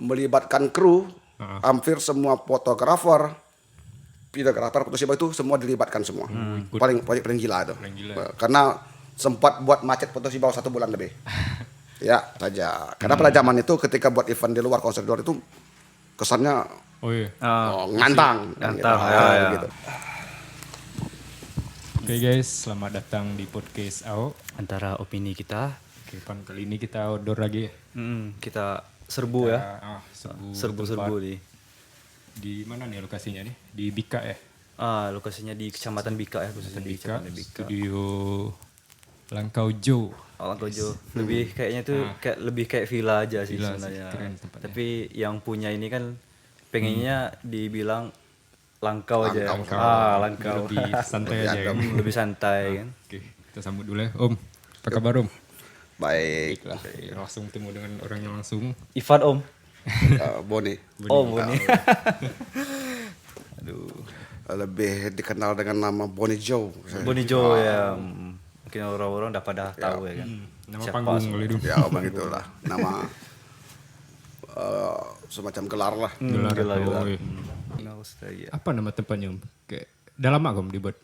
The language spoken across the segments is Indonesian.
melibatkan kru, hampir semua fotografer, videografer, Photoshiba itu semua dilibatkan semua. Paling gila itu. Karena sempat buat macet Photoshiba 1 bulan lebih. Ya saja. Karena pada zaman itu ketika buat event di luar, konser di luar itu kesannya ngantang. Gitu. Oke guys, selamat datang di podcast AO. Antara opini kita. Oke, Pan, kali ini kita outdoor lagi. Kita serbu ya. Serbu Di mana nih lokasinya nih? Di Bika ya? Lokasinya di Kecamatan Bika ya, khususnya di Bika, Kecamatan Bika. Studio Langkau Jo. Langkojo. Lebih kayaknya tuh lebih kayak villa aja sih Villa sih, sebenarnya. keren tempatnya. Tapi yang punya ini kan pengennya dibilang langkau aja. Langkau. Lebih santai aja kan? Lebih santai kan. Oke, kita sambut dulu ya. Om, apa kabar Om? Baik. Lah, langsung ketemu dengan orangnya langsung. Ivan Om. Boni. Oh, Boni. Lebih dikenal dengan nama Boni Joe. Boni Jo ya. Mungkin orang-orang udah pada tahu ya kan. Nama Siapa panggung semua? kali itu. Ya begitulah. Nama semacam gelar lah. Gelar. Gila. Oh, iya. Nostalgia. Apa nama tempatnya Om? Kayak udah lama Om dibuat?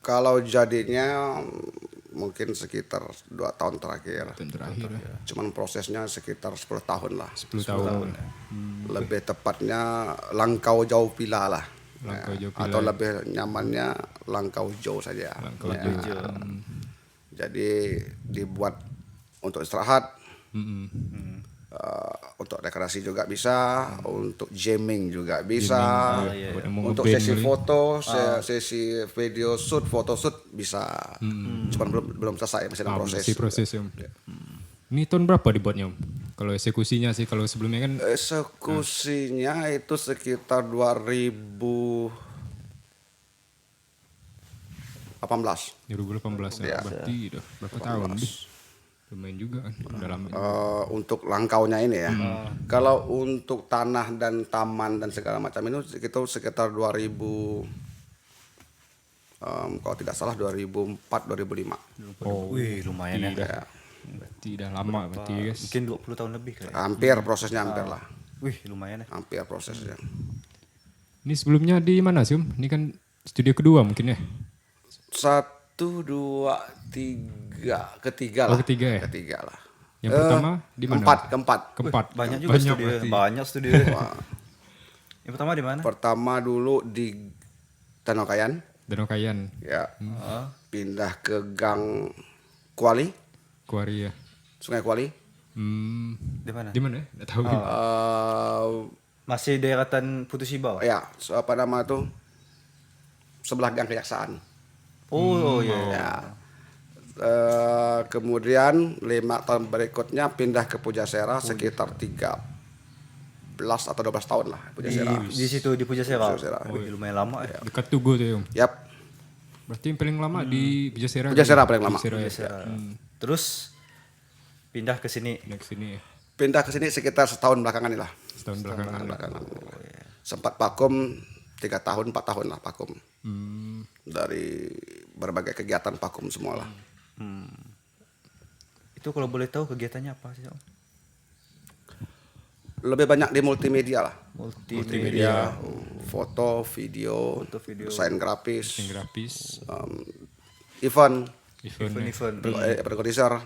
Kalau jadinya mungkin sekitar 2 tahun terakhir. Tahun terakhir ya. Cuman prosesnya sekitar 10 tahun lah. 10 tahun. Lebih tepatnya Langkau Jauh Pila lah. Langkau Jauh Pila. Atau lebih nyamannya Langkau Jauh saja. Langkau Ya. Jo. Jadi dibuat untuk istirahat, Mm-mm. untuk rekreasi juga bisa, untuk jamming juga bisa, Buat yang mau untuk ngeband sesi kali. foto, sesi video shoot, foto shoot bisa. Cuman belum selesai, masih dalam proses. Masih proses Om. Ini tahun berapa dibuatnya Om? Kalau eksekusinya sih, kalau sebelumnya kan Eksekusinya itu sekitar 2018. 2018 ya. Ya. Berarti udah berapa tahun? Lumayan juga kan. Udah lama. Untuk langkaunya ini ya. Kalau untuk tanah dan taman dan segala macam itu sekitar 2000, kalau tidak salah 2004 2005. Oh, Wih, lumayan ya. Ya. berarti udah lama berarti ya guys. Mungkin 20 tahun lebih kali. Hampir prosesnya hampir lah. Wih, lumayan ya. Hampir prosesnya. Ini sebelumnya di mana sih Om? Ini kan studio kedua mungkin ya? 1, 2, 3, ketiga lah. Oh, ketiga ya? Ketiga lah. Yang pertama di mana? Keempat. Keempat. Banyak juga studio. berarti. Banyak studio. Yang pertama di mana? Pertama dulu di Tanokayan, Danau Kayan, ya. Pindah ke Gang Kuali, Kuari ya. Sungai Kuali. Di mana? Di mana ya? Nggak tahu. Masih daeratan Photoshiba. Ya, apa nama itu? Sebelah Gang Kejaksaan. Oh iya. Ya. Kemudian 5 tahun berikutnya pindah ke Pujasera sekitar 13 atau 12 tahun lah Pujasera. Di situ di Pujasera. Pujasera. Wih, lumayan lama ya. Dekat Tugu tuh ya Om. Yap, Berarti yang paling lama di Pujasera. Pujasera paling lama. Pujasera ya. Pujasera. Terus pindah ke sini. Next sini ya. pindah ke sini sekitar setahun belakangan ini lah. Setahun belakangan. Sempat vakum 3 tahun 4 tahun lah vakum. Hmm. Dari berbagai kegiatan vakum semua lah. Itu kalau boleh tahu kegiatannya apa sih, Om? Lebih banyak di multimedia lah. Multimedia. Foto, video, desain grafis, Yang grafis, event, Event. produser,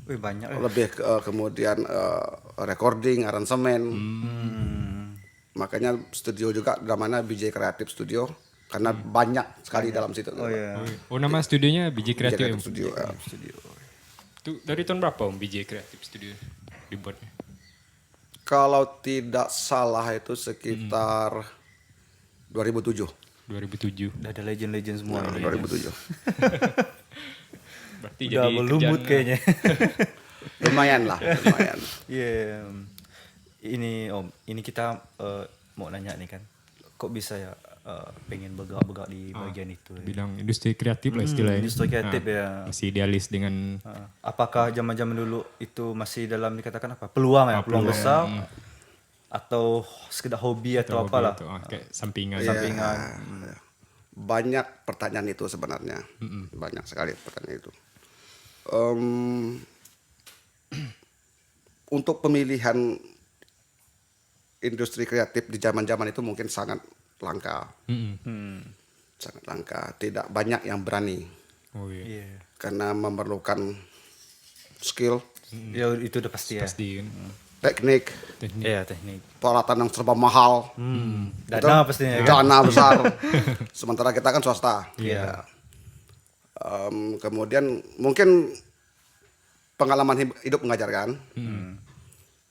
Wih, banyak ya. lebih kemudian recording, aransemen. Makanya studio juga namanya BJ Creative Studio karena banyak sekali dalam situ. Oh iya. Oh, nama studionya BJ BJ Creative ya, Creative Om? Studio. Itu dari tahun berapa Om BJ Creative Studio dibuatnya? Kalau tidak salah itu sekitar 2007. 2007. Udah ada legend-legend semua ini. 2007. Berarti Udah jadi berlumut kayaknya. Lumayan lah, lumayan. Iya. Ini Om, ini kita mau nanya nih kan. Kok bisa ya pengen bergerak-bergerak di bagian itu ya? bidang industri kreatif lah istilahnya. industri kreatif ya. Masih idealis dengan Apakah zaman-zaman dulu itu masih dalam dikatakan apa? Peluang ya, peluang besar atau sekedar hobi atau apalah? itu, kayak sampingan. Sampingan. Banyak pertanyaan itu sebenarnya. Banyak sekali pertanyaan itu. untuk pemilihan industri kreatif di zaman-zaman itu mungkin sangat langka. Sangat langka. Tidak banyak yang berani. Oh iya. Iya. Karena memerlukan skill, Ya itu udah pasti ya. Pasti kan. teknik, Teknik. Iya, teknik. peralatan yang serba mahal. Dana pastinya ya kan. Dana besar. Sementara kita kan swasta. Iya. Kemudian mungkin pengalaman hidup mengajarkan.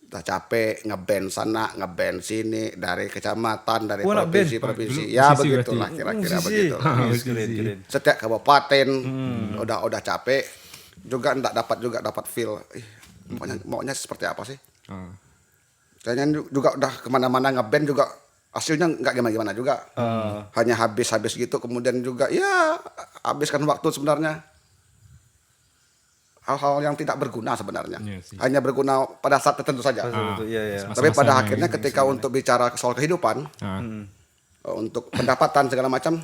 Udah capek ngeband sana, ngeband sini, dari kecamatan, dari Oh, anak band. provinsi. Dulu Ya musisi begitulah berarti. kira-kira Musisi. begitu. Keren. Setiap kabupaten udah capek juga ndak dapat feel. Maunya seperti apa sih? Ah. Kayaknya juga udah kemana-mana ngeband juga hasilnya nggak gimana-gimana juga. Hanya habis gitu. Kemudian juga ya habiskan waktu sebenarnya. Hal-hal yang tidak berguna sebenarnya. Iya sih. Hanya berguna pada saat tertentu saja. Betul, iya. Masa-masanya Tapi pada ini akhirnya ketika untuk bicara soal kehidupan, Ah. untuk pendapatan segala macam,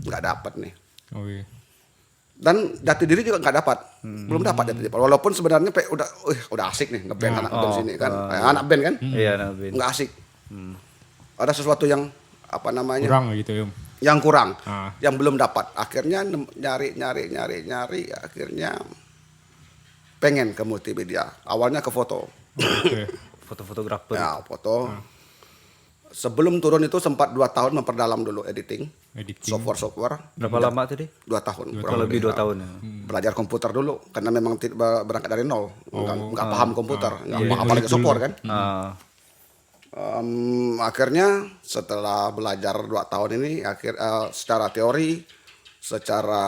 nggak dapat nih. Oh iya. Dan jati diri juga nggak dapat, belum dapat jati diri. Walaupun sebenarnya udah asik nih ngeband anak band sini kan, anak band kan, Iya, anak band. nggak asik. Ada sesuatu yang apa namanya, Kurang gitu ya. yang kurang, Ah. yang belum dapat. Akhirnya nyari, akhirnya pengen ke multimedia. Awalnya ke foto, Oke. Foto-fotografer. ya foto. Sebelum turun itu sempat 2 tahun memperdalam dulu editing, Editing. software. Berapa lama tadi? 2 tahun. Kurang lebih 2 tahun ya. Belajar komputer dulu karena memang berangkat dari nol, nggak paham komputer, nggak Iya, paham apalagi dulu. software kan. Ah, Akhirnya setelah belajar 2 tahun ini, secara teori, secara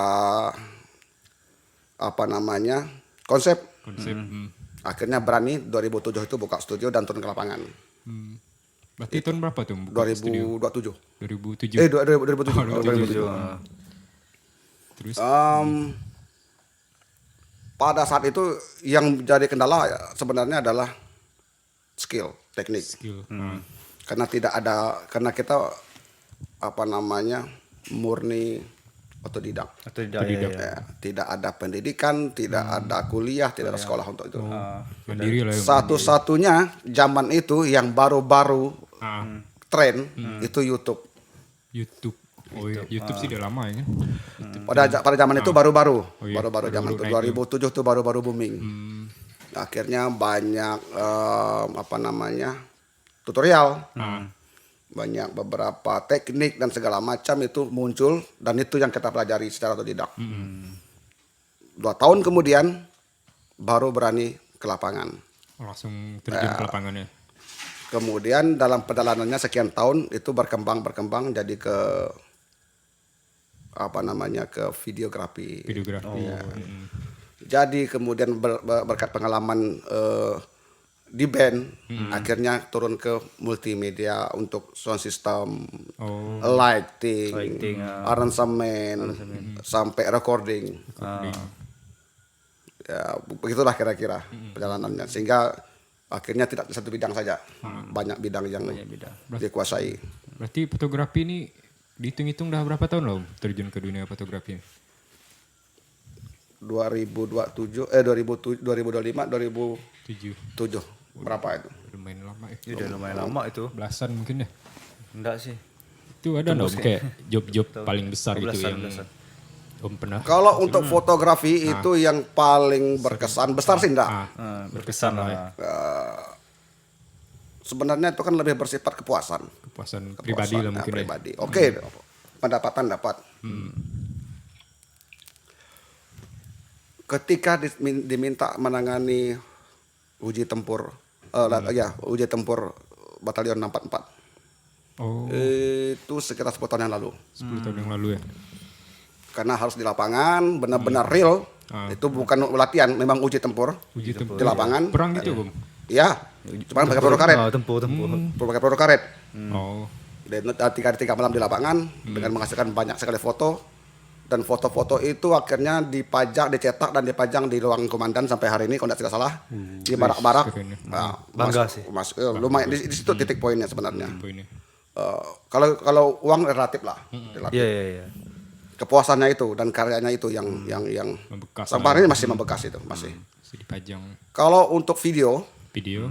apa namanya konsep, akhirnya berani 2007 itu buka studio dan turun ke lapangan. Berarti tahun berapa tuh? buka studio? 2027. 2007. 2007. 2007. Terus Pada saat itu yang menjadi kendala sebenarnya adalah skill, teknik. skill. Karena kita apa namanya murni otodidak. Atau tidak ya. Ya, tidak ada pendidikan, tidak ada kuliah, tidak ada sekolah untuk itu. Mandiri lah ya. Satu-satunya zaman itu yang baru-baru tren itu YouTube. YouTube. Oh iya, YouTube sih udah lama ya kan. Pada zaman itu baru-baru, Oh iya, baru-baru zaman itu baru-baru 2007 naik tuh baru-baru booming. Akhirnya banyak apa namanya tutorial, banyak beberapa teknik dan segala macam itu muncul dan itu yang kita pelajari secara otodidak. 2 tahun kemudian baru berani ke lapangan. Langsung terjun ke lapangannya. Kemudian dalam perjalanannya sekian tahun itu berkembang jadi ke apa namanya ke videografi. Videografi. Jadi kemudian berkat pengalaman di band, akhirnya turun ke multimedia untuk sound system, lighting, aransemen, sampai recording. Ya begitulah kira-kira perjalanannya. Sehingga akhirnya tidak satu bidang saja, banyak bidang yang dikuasai. Berarti fotografi ini dihitung-hitung udah berapa tahun loh terjun ke dunia fotografi? 2025, 2007, 2007 berapa itu? Lumayan lama ya. Ya udah lumayan lama itu. Belasan mungkin ya. Enggak sih. Itu ada dong kayak job-job paling besar gitu yang Belasan. Om pernah. Kalau untuk fotografi itu yang paling berkesan, besar sih enggak. Berkesan lah. Sebenarnya itu kan lebih bersifat kepuasan. Kepuasan pribadi lah mungkin ya. Pribadi. Oke, pendapatan dapat. Ketika diminta menangani uji tempur, uji tempur Batalion 644. Oh, Itu sekitar 10 tahun yang lalu. 10 tahun yang lalu ya. Karena harus di lapangan, benar-benar real. Itu bukan latihan, memang uji tempur. Uji tempur. Di lapangan. Perang gitu, Bung. Iya, cuma pakai peluru karet. Tempur. Pakai peluru karet. Oh. Dan 3 hari 3 malam di lapangan dengan menghasilkan banyak sekali foto. Dan foto-foto itu akhirnya dipajak, dicetak dan dipajang di ruang komandan sampai hari ini kalau tidak salah di barak-barak. keren ya. Bangga sih. Lumayan di situ titik poinnya sebenarnya. Poinnya. Kalau uang relatif lah, relatif. Iya. Kepuasannya itu dan karyanya itu yang Membekas sampai hari ini masih membekas itu masih. Masih dipajang. Kalau untuk video Video.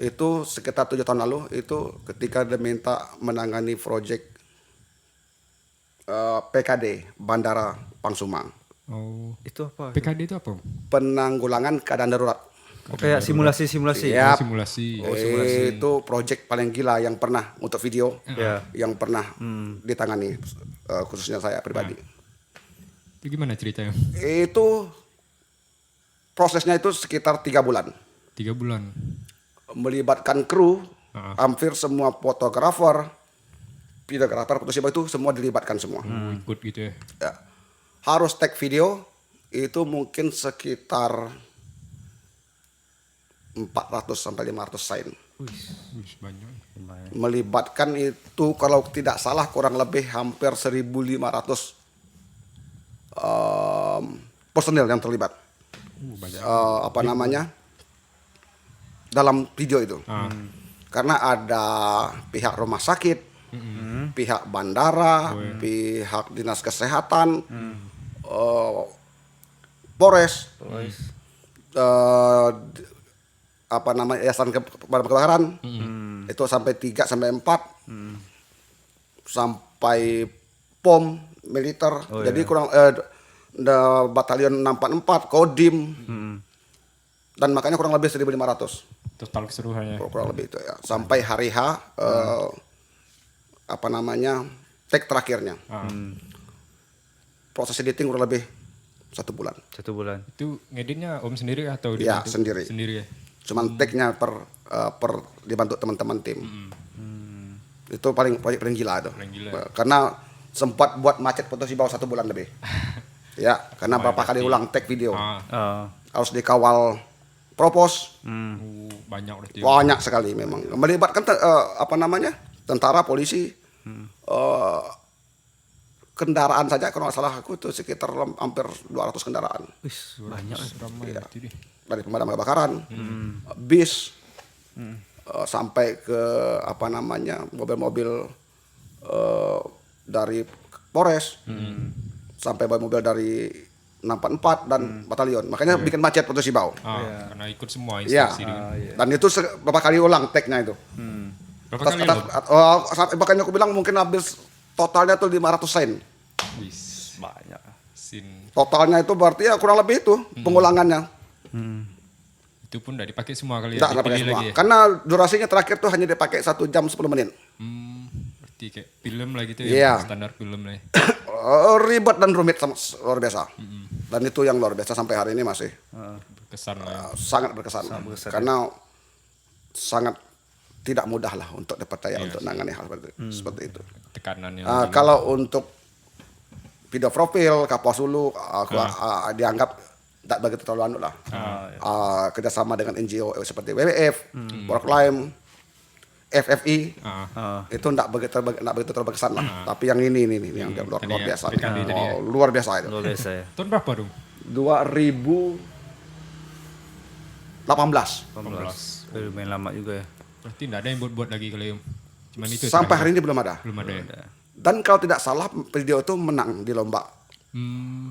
Itu sekitar 7 tahun lalu itu ketika dia minta menangani proyek PKD Bandara Pangsumang, Oh. Itu apa? PKD itu apa? penanggulangan keadaan darurat. Oh, kayak simulasi-simulasi. Ya. Simulasi. Itu proyek paling gila yang pernah untuk video, Ya. yang pernah ditangani, khususnya saya pribadi. Itu gimana ceritanya? Itu prosesnya itu sekitar 3 bulan, 3 bulan. melibatkan kru, hampir semua fotografer, videografer, fotografer itu semua dilibatkan semua. Ikut gitu ya. Ya. Harus take video itu mungkin sekitar 400 sampai 500 sign. Wih, banyak. Lumayan. Melibatkan itu kalau tidak salah kurang lebih hampir 1.500 personil yang terlibat. Banyak. Apa namanya? Dalam video itu. Karena ada pihak rumah sakit, pihak bandara, pihak dinas kesehatan, Polres, apa namanya, yayasan pemadam kebakaran, itu sampai 3 sampai 4, sampai POM militer. Jadi kurang batalion 644, Kodim, dan makanya kurang lebih 1.500. Total keseluruhannya. Kurang lebih itu ya, sampai hari H apa namanya, take terakhirnya. Proses editing kurang lebih 1 bulan. 1 bulan. Itu ngeditnya Om sendiri atau Ya, dibantu? sendiri. Sendiri ya. Cuman take-nya per dibantu teman-teman tim. Itu proyek paling gila itu. Paling gila. Karena sempat buat macet foto si bawah 1 bulan lebih. Ya, karena berapa kali ulang take video. Harus dikawal propos. Banyak berarti. Banyak sekali memang. Melibatkan apa namanya? Tentara, polisi. Kendaraan saja kalau nggak salah aku itu sekitar hampir 200 kendaraan. Wis, banyak. Ramai berarti deh. Dari pemadam kebakaran, bis, sampai ke apa namanya, mobil-mobil dari Polres, sampai mobil dari 644 dan batalion. Makanya bikin macet Putus Sibau. Karena ikut semua Iya. instansi. Dan itu berapa kali ulang take-nya itu. Berapa kali lo? Makanya aku bilang mungkin habis totalnya tuh 500 sen. Wis, Banyak. sin. Totalnya itu berarti ya kurang lebih itu pengulangannya. Itu pun udah dipakai semua kali Tidak ya. pakai Dipilih semua. lagi ya. Karena durasinya terakhir tuh hanya dipakai 1 jam 10 menit. Berarti kayak film lah gitu Iya. ya. Standar film lah ya. Ribet dan rumit luar biasa. Dan itu yang luar biasa sampai hari ini masih Berkesan lah ya. sangat berkesan. Karena sangat tidak mudah lah untuk dipercaya untuk menangani hal seperti itu. Tekanannya. Kalau untuk video profil Kapuas Hulu dianggap tak begitu terlalu anu lah. Kerjasama dengan NGO seperti WWF, Workline, FFI, itu enggak begitu terlalu berkesan lah. Tapi yang ini yang luar Tadi ya, biasa. PKD tadi ya. Luar biasa itu. Luar biasa ya. Tahun berapa dong? 2018. 18. Lumayan lama juga ya. Berarti enggak ada yang buat lagi kali Om. Cuman itu. Sampai terakhir. hari ini belum ada. Belum ada ya. Dan kalau tidak salah video itu menang di lomba.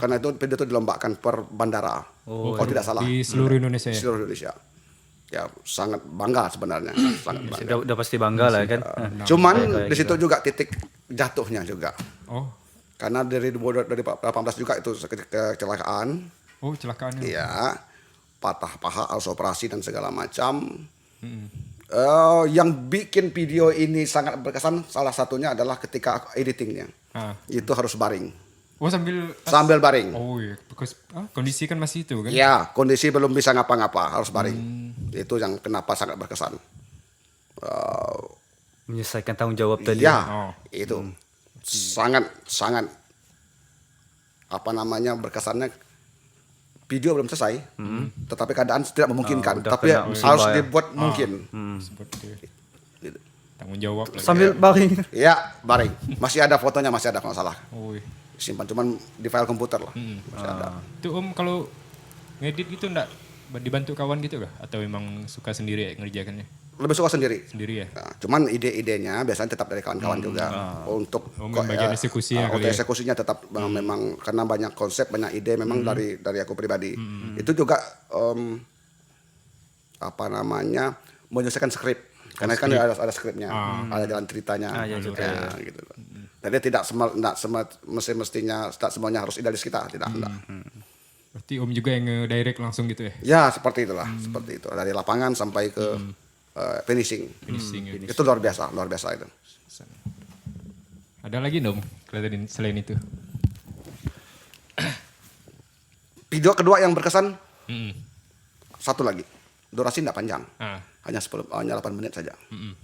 Karena itu video itu dilombakan per bandara. Kalau tidak salah. Di seluruh Indonesia ya. Seluruh Indonesia. Ya sangat bangga sebenarnya. Sangat bangga. Udah pasti bangga lah kan. Cuman Kayak di situ juga titik jatuhnya juga. Oh. Karena dari 2018 juga itu kecelakaan. Oh, celakaannya. Iya. Patah paha, harus operasi dan segala macam. Yang bikin video ini sangat berkesan salah satunya adalah ketika editingnya. Itu harus baring. Oh, sambil baring. Oh iya, kondisi kan masih itu kan? Ya, kondisi belum bisa ngapa-ngapa, harus baring. Itu yang kenapa sangat berkesan. Menyelesaikan tanggung jawab tadi. Ya, itu sangat apa namanya berkesannya. Video belum selesai, tetapi keadaan tidak memungkinkan. Tapi harus dibuat mungkin. Seperti itu. Tanggung jawab lagi. Sambil baring. Ya, baring. Masih ada fotonya, masih ada kalau nggak salah. Oh iya. Simpan cuman di file komputer lah. Masih ada. Itu Om kalau ngedit gitu enggak dibantu kawan gitu kah? Atau memang suka sendiri ya ngerjakannya? Lebih suka sendiri. Sendiri ya? Nah, cuman ide-idenya biasanya tetap dari kawan-kawan juga. Untuk bagian eksekusinya kali ya? eksekusinya tetap memang karena banyak konsep, banyak ide memang dari aku pribadi. Itu juga menyelesaikan skrip. Karena kan ada skripnya, ada jalan ceritanya, iya, gitu. Jadi tidak mestinya tidak semuanya harus idealis kita, tidak. Berarti Om juga yang nge-direct langsung gitu ya? Ya seperti itulah, seperti itu dari lapangan sampai ke finishing. Finishing ya. Itu luar biasa itu. Ada lagi Om kelihatan selain itu? Video kedua yang berkesan Mm-mm. satu lagi, durasi tidak panjang, Ah. hanya 8 menit saja. Mm-mm.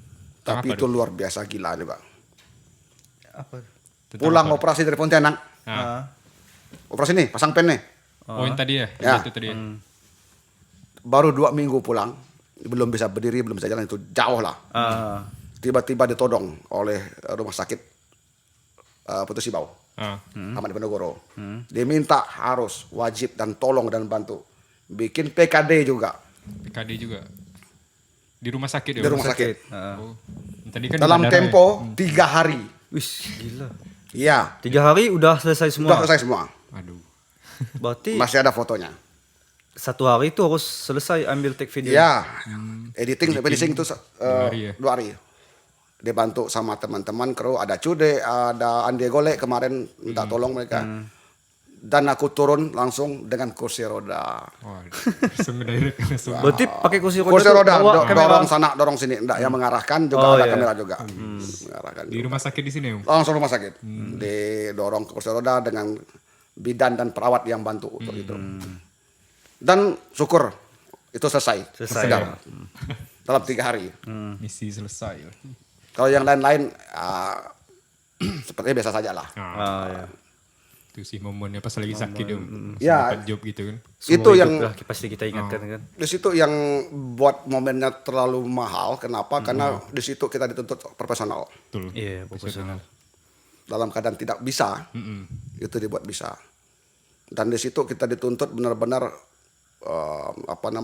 Tapi Apa itu luar biasa gila juga. Apa? Tentang Pulang apa? operasi dari Pontianak, Ah. operasi nih, pasang pen nih, Oh yang tadi ya? Ya. Itu tadi ya? baru 2 minggu pulang, belum bisa berdiri, belum bisa jalan, itu jauh lah. Tiba-tiba ditodong oleh rumah sakit Putus Sibau, Ah. Ahmad Diponegoro. Diminta harus wajib dan tolong dan bantu bikin PKD juga PKD juga? Di rumah sakit ya? di rumah sakit. Oh. Tadi kan di Dalam bandara tempo 3 hari. Wih, gila. Iya, 3 hari udah selesai semua. sudah selesai semua. ya? Aduh. Berarti Masih ada fotonya. 1 hari itu harus selesai ambil take video. Iya, editing sampai finishing itu 2 hari ya? 2 hari. Dibantu sama teman-teman kru, ada Cude, ada Andi Gole kemarin minta tolong mereka. Dan aku turun langsung dengan kursi roda. Wah, langsung nge-direct langsung. Berarti pakai kursi roda. Kursi tuh roda, bawa kamera. dorong sana, dorong sini. Enggak, yang mengarahkan juga Oh, ada iya. kamera juga. Mengarahkan Di juga. rumah sakit di sini Om? Langsung rumah sakit. Didorong ke kursi roda dengan bidan dan perawat yang bantu untuk itu. Dan syukur itu selesai. Selesai, Sedap. ya. Dalam 3 hari. Misi selesai. Kalau yang lain-lain sepertinya biasa saja lah. Ya. Itu sih momennya pas lagi sakit Om. Ya. Dapat job gitu kan. Semua Itu hidup yang lah, pasti kita ingatkan kan. di situ yang buat momennya terlalu mahal. Kenapa? Karena di situ kita dituntut profesional. Betul. Iya, profesional. Dalam keadaan tidak bisa, itu dibuat bisa. Dan di situ kita dituntut benar-benar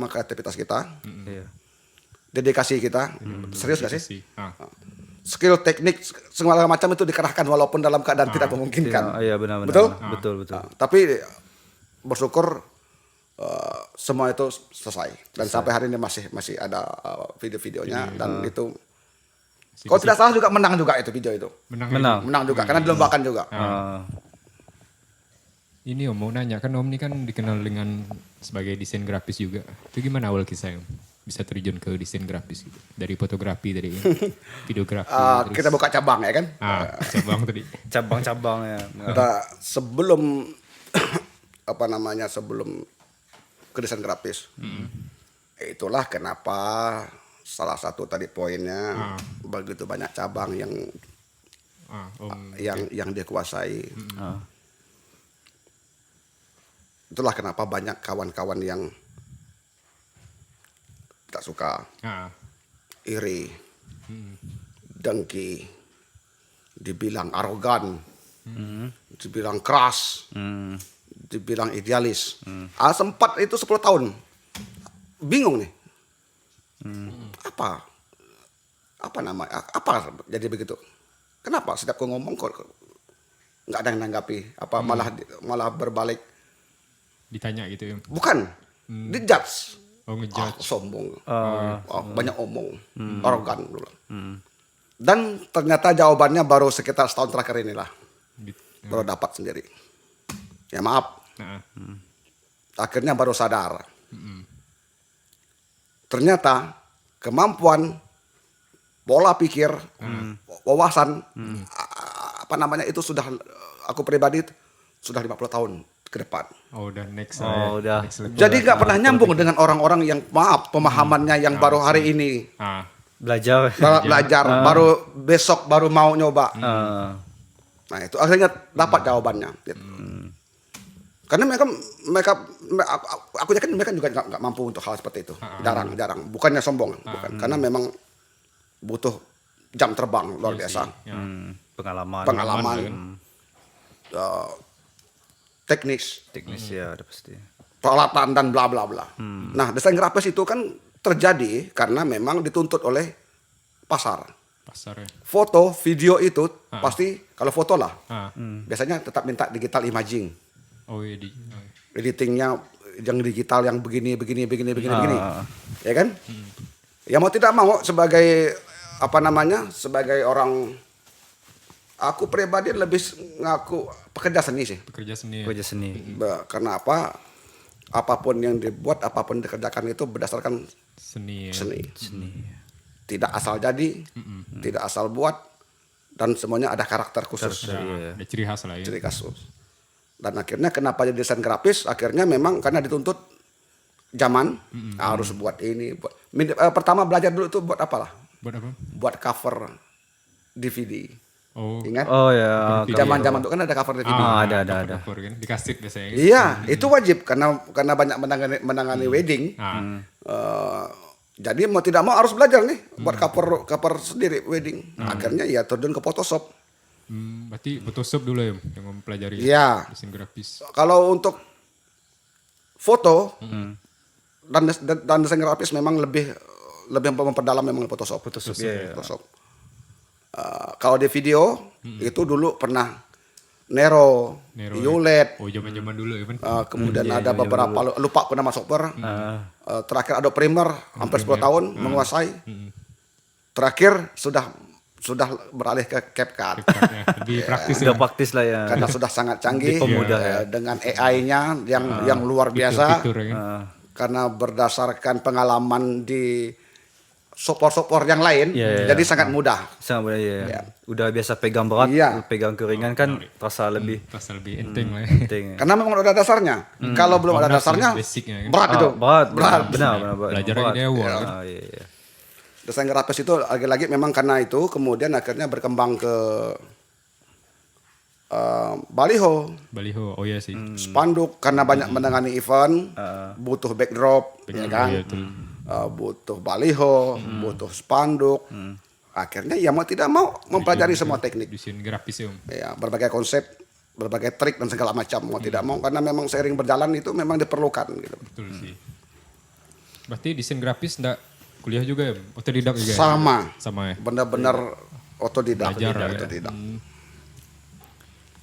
kreativitas kita, Iya. dedikasi kita, serius gak sih? Ah. Skill, teknik, segala macam itu dikerahkan walaupun dalam keadaan tidak memungkinkan. Iya, benar-benar. Betul? Betul. Tapi bersyukur semua itu selesai. Dan sampai hari ini masih ada video-videonya dan itu. Kalau tidak salah juga menang juga itu video itu. Menang. Menang juga karena dilombakan juga. Ini Om mau nanya, kan Om ini kan dikenal dengan sebagai desain grafis juga. Itu gimana awal kisah Om? Bisa terjun ke desain grafis gitu. Dari fotografi, dari videografi. Kita buka cabang ya kan. Cabang tadi. Cabang-cabangnya. Kita sebelum sebelum ke desain grafis. Itulah kenapa salah satu tadi poinnya begitu banyak cabang Om. yang dia kuasai. Itulah kenapa banyak kawan-kawan yang tak suka, iri, dengki, dibilang arogan, dibilang keras, dibilang idealis. Sempat itu 10 tahun. Bingung nih. Apa jadi begitu? Kenapa setiap aku ngomong kok nggak ada yang nanggapi? Malah berbalik? Ditanya gitu ya. Bukan, dijudge. Oh ngejudge. Sombong, banyak omong, arogan dulu. Dan ternyata jawabannya baru sekitar setahun terakhir inilah, baru dapat sendiri. Ya maaf, akhirnya baru sadar. Ternyata kemampuan, pola pikir, wawasan, itu sudah aku pribadi sudah 50 tahun ke depan. Oh udah next. Udah. Next level. Jadi nggak pernah nyambung dengan orang-orang yang pemahamannya yang baru hari ini Belajar. belajar, baru besok baru mau nyoba. Nah itu akhirnya dapat jawabannya. Gitu. Karena aku yakin mereka juga nggak mampu untuk hal seperti itu. Jarang. Bukannya sombong, bukan. Karena memang butuh jam terbang luar biasa, pengalaman, teknis ya ada pasti. peralatan dan bla bla bla. Nah, desain grafis itu kan terjadi karena memang dituntut oleh pasar. Pasarnya. Foto, video itu pasti kalau foto lah. Ah. Biasanya tetap minta digital imaging. Oh iya Editingnya yang digital yang begini. Ya kan? Ya mau tidak mau sebagai sebagai orang, aku pribadi lebih ngaku pekerja seni sih. Pekerja seni. Kerja seni. Karena apa? Apapun yang dibuat, apapun yang dikerjakan itu berdasarkan Seni. Ya. seni. Tidak asal jadi, tidak asal buat, dan semuanya ada karakter khusus. Ada ciri khas lah ya. Ciri khusus. Dan akhirnya kenapa jadi desain grafis? Akhirnya memang karena dituntut zaman, harus buat ini. Pertama belajar dulu itu buat apalah? Buat apa? Buat cover DVD. Oh. Ingat? Oh ya. Zaman-zaman itu kan ada cover DVD. Ada. Cover kan di kaset biasanya. Iya, itu wajib karena banyak menangani wedding. Jadi mau tidak mau harus belajar nih buat cover sendiri wedding. Akhirnya ya terjun ke Photoshop. Berarti Photoshop dulu ya yang mempelajari Iya. desain grafis. Kalau untuk foto dan desain grafis memang lebih memperdalam memang Photoshop. Photoshop, iya. Photoshop. Kalau di video itu dulu pernah Nero, Ulet, Oh zaman-zaman dulu ya kan. kemudian ada beberapa lupa aku nama software. Terakhir Adobe Premiere hampir 10 tahun menguasai. Terakhir sudah beralih ke CapCut. Ya, lebih praktis ya. Sudah praktis lah ya. Karena sudah sangat canggih Dipermudah ya. dengan AI-nya yang luar biasa. Fitur ya kan. Karena berdasarkan pengalaman di software yang lain, jadi sangat mudah. Sangat mudah ya. Udah biasa pegang berat, pegang keringan kan terasa lebih Terasa lebih enteng lah ya. penting. Ya. Karena memang udah dasarnya. Kalau belum ada dasarnya, Basicnya kan. berat itu. Berat. Benar. Belajar berat. dari awal kan. Iya. Desain grafis itu lagi-lagi memang karena itu kemudian akhirnya berkembang ke baliho, Baliho, oh iya sih. spanduk karena banyak menangani event, butuh backdrop, ya kan? Iya, betul. Butuh baliho, butuh spanduk. Akhirnya ya mau tidak mau mempelajari semua teknik. Desain grafis ya. Ya, berbagai konsep, berbagai trik dan segala macam mau tidak mau karena memang seiring berjalan itu memang diperlukan gitu. Betul sih. Berarti desain grafis enggak kuliah juga ya? Otodidak juga ya? Sama ya? Benar-benar otodidak. Belajar ya. Otodidak.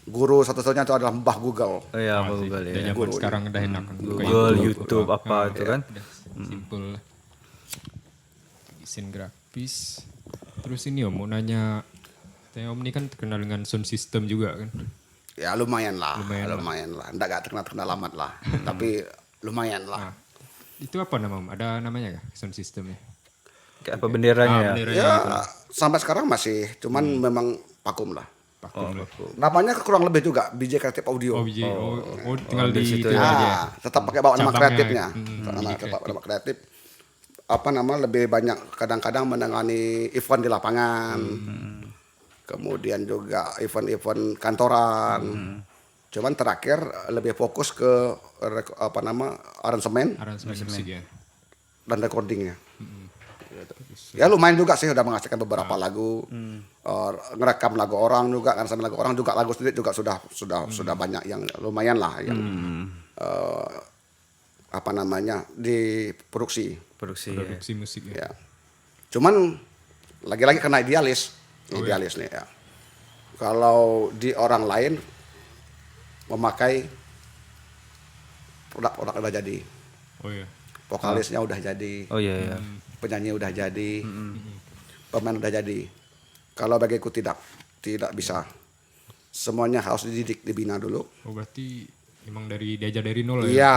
Guru satu-satunya itu adalah Mbah Google. Oh iya, Google Dan ya. zaman sekarang udah enak kan. Buka Google, YouTube apa itu kan. Udah simple lah. Desain grafis. Terus ini Om, mau nanya, Om ini kan terkenal dengan sound system juga kan? Ya lumayan lah. Enggak terkenal amat lah. Tapi lumayan lah. Itu apa nama Om? Ada namanya kah sound systemnya? Kayak apa benderanya ya? Ya sampai sekarang masih, cuman memang vakum lah. Vakum lah. Namanya kurang lebih juga BJ Creative Audio. Oh, BJ. Oh, tinggal di situ Ya, aja. tetap pakai bawa nama Cabangnya. kreatifnya. Nama kreatif. Lebih banyak kadang-kadang menangani event di lapangan. Kemudian juga event-event kantoran. Cuman terakhir lebih fokus ke aransemen Aransemen musik ya. dan recordingnya. Ya lumayan juga sih udah menghasilkan beberapa lagu, ngerekam lagu orang juga, kan sama lagu orang juga, lagu sendiri juga sudah banyak yang lumayan lah yang diproduksi. Produksi musik ya. Ya. Cuman lagi-lagi karena idealis nih ya. Kalau di orang lain memakai produk udah jadi, Oh iya. vokalisnya udah jadi. Oh iya. Penyanyi udah jadi, pemain udah jadi. Kalau bagiku tidak bisa. Semuanya harus dididik, dibina dulu. Oh berarti emang diajar dari nol ya? Iya,